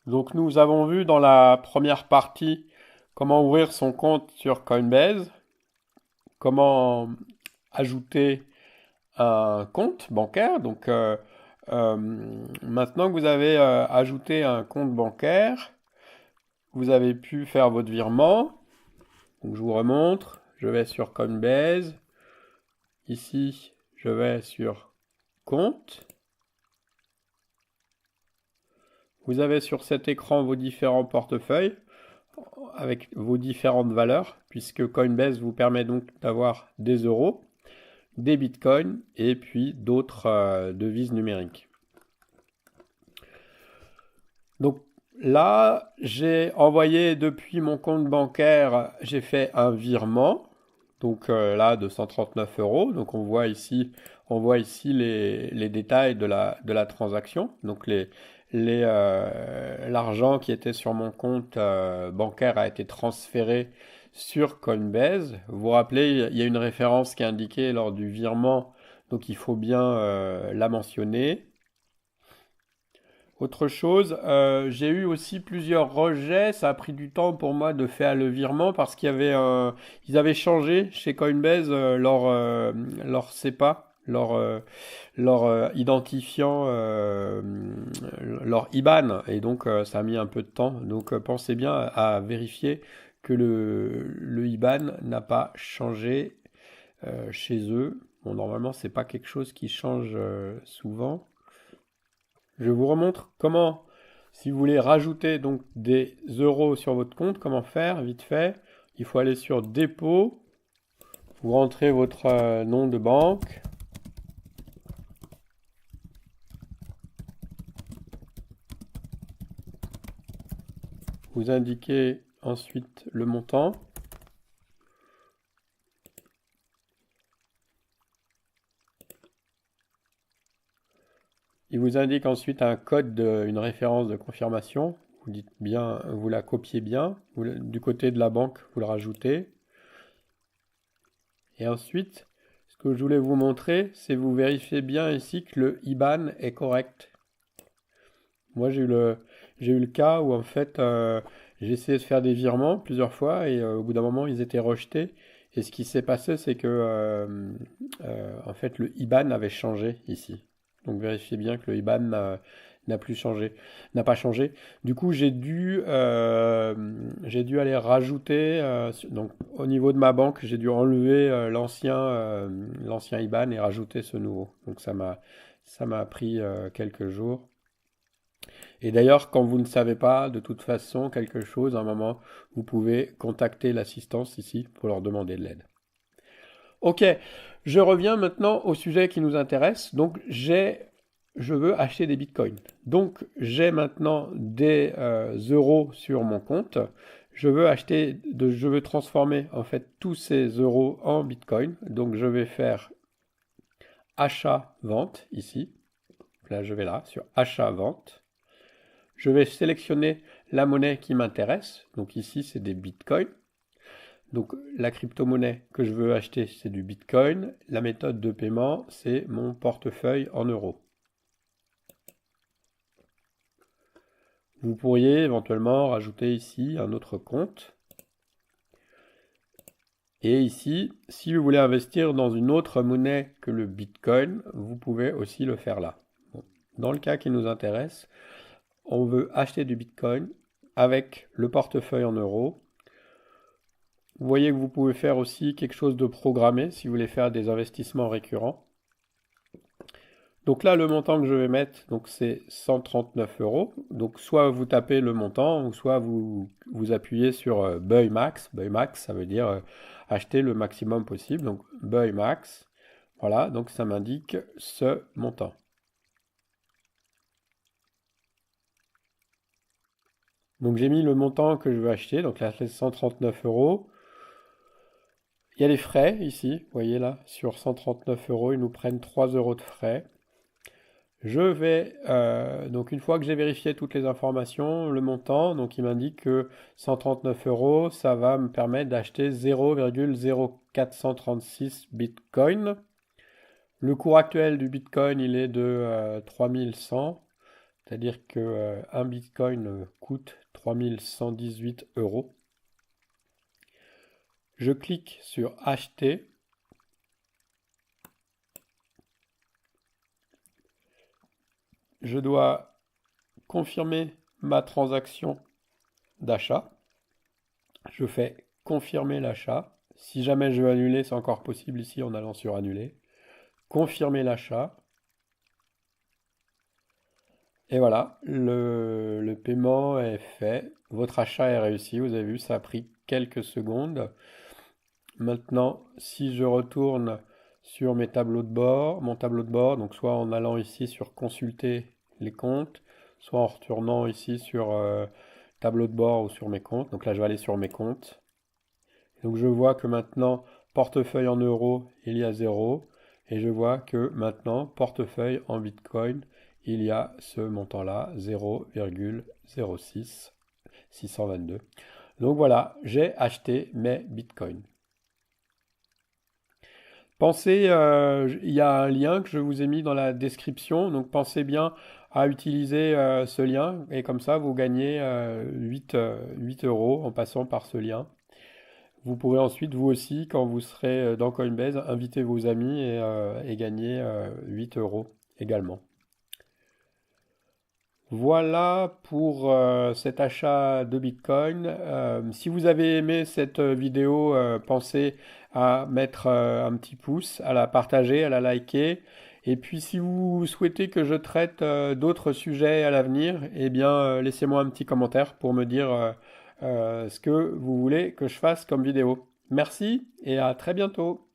Donc nous avons vu dans la première partie comment ouvrir son compte sur Coinbase, comment ajouter un compte bancaire. Euh, Maintenant que vous avez ajouté un compte bancaire, vous avez pu faire votre virement. Donc je vous remontre, je vais sur Coinbase. Ici, je vais sur compte. Vous avez sur cet écran vos différents portefeuilles avec vos différentes valeurs, puisque Coinbase vous permet donc d'avoir des euros, des bitcoins et puis d'autres devises numériques. Donc là, j'ai envoyé depuis mon compte bancaire, j'ai fait un virement, donc là de 139 euros. Donc on voit ici les détails de la transaction. Donc l'argent qui était sur mon compte bancaire a été transféré sur Coinbase. Vous vous rappelez, il y a une référence qui est indiquée lors du virement, donc il faut bien la mentionner. Autre chose, j'ai eu aussi plusieurs rejets. Ça a pris du temps pour moi de faire le virement parce ils avaient changé chez Coinbase leur CEPA, leur identifiant, leur IBAN, et donc ça a mis un peu de temps. Donc pensez bien à vérifier que le IBAN n'a pas changé chez eux. Bon, normalement, c'est pas quelque chose qui change souvent. Je vous remontre comment, si vous voulez rajouter donc des euros sur votre compte, comment faire vite fait. Il faut aller sur dépôt, vous rentrez votre nom de banque, vous indiquez ensuite le montant. Il vous indique ensuite un code, une référence de confirmation. Vous dites bien, vous la copiez bien. Du côté de la banque, vous le rajoutez. Et ensuite, ce que je voulais vous montrer, c'est vous vérifiez bien ici que le IBAN est correct. Moi, j'ai eu le cas où en fait, j'ai essayé de faire des virements plusieurs fois et au bout d'un moment, ils étaient rejetés. Et ce qui s'est passé, c'est que en fait, le IBAN avait changé ici. Donc vérifiez bien que le IBAN n'a plus changé, n'a pas changé. Du coup, j'ai dû aller rajouter. Donc au niveau de ma banque, j'ai dû enlever l'ancien IBAN et rajouter ce nouveau. Donc ça m'a pris quelques jours. Et d'ailleurs, quand vous ne savez pas de toute façon quelque chose, à un moment, vous pouvez contacter l'assistance ici pour leur demander de l'aide. Ok, je reviens maintenant au sujet qui nous intéresse. Je veux acheter des bitcoins. Donc, j'ai maintenant des euros sur mon compte. Je veux transformer en fait tous ces euros en bitcoin. Donc, je vais faire achat-vente ici. Là, je vais là sur achat-vente. Je vais sélectionner la monnaie qui m'intéresse. Donc ici, c'est des bitcoins. Donc la crypto-monnaie que je veux acheter, c'est du bitcoin. La méthode de paiement, c'est mon portefeuille en euros. Vous pourriez éventuellement rajouter ici un autre compte. Et ici, si vous voulez investir dans une autre monnaie que le bitcoin, vous pouvez aussi le faire là. Bon. Dans le cas qui nous intéresse, on veut acheter du bitcoin avec le portefeuille en euros. Vous voyez que vous pouvez faire aussi quelque chose de programmé si vous voulez faire des investissements récurrents. Donc là, le montant que je vais mettre, donc c'est 139 euros. Donc soit vous tapez le montant, ou soit vous appuyez sur Buy Max. Buy Max, ça veut dire acheter le maximum possible. Donc Buy Max. Voilà, donc ça m'indique ce montant. Donc j'ai mis le montant que je veux acheter, donc là c'est 139 euros. Il y a les frais ici, vous voyez là, sur 139 euros, ils nous prennent 3 euros de frais. Donc une fois que j'ai vérifié toutes les informations, le montant, donc il m'indique que 139 euros, ça va me permettre d'acheter 0,0436 Bitcoin. Le cours actuel du Bitcoin, il est de 3100. C'est-à-dire que un Bitcoin coûte 3118 euros. Je clique sur acheter. Je dois confirmer ma transaction d'achat. Je fais confirmer l'achat. Si jamais je veux annuler, c'est encore possible ici en allant sur annuler. Confirmer l'achat. Et voilà, le paiement est fait. Votre achat est réussi. Vous avez vu, ça a pris quelques secondes. Maintenant, si je retourne sur mes tableaux de bord, mon tableau de bord, donc soit en allant ici sur consulter les comptes, soit en retournant ici sur tableau de bord ou sur mes comptes. Donc là, je vais aller sur mes comptes. Donc je vois que maintenant, portefeuille en euros, il y a 0. Et je vois que maintenant, portefeuille en Bitcoin, il y a ce montant-là, 0,06622. Donc voilà, j'ai acheté mes Bitcoins. Pensez, il y a un lien que je vous ai mis dans la description, donc pensez bien à utiliser ce lien et comme ça vous gagnez 8 euros en passant par ce lien. Vous pourrez ensuite, vous aussi, quand vous serez dans Coinbase, inviter vos amis et gagner 8 euros également. Voilà pour cet achat de Bitcoin. Si vous avez aimé cette vidéo, pensez à mettre un petit pouce, à la partager, à la liker. Et puis si vous souhaitez que je traite d'autres sujets à l'avenir, eh bien laissez-moi un petit commentaire pour me dire ce que vous voulez que je fasse comme vidéo. Merci et à très bientôt.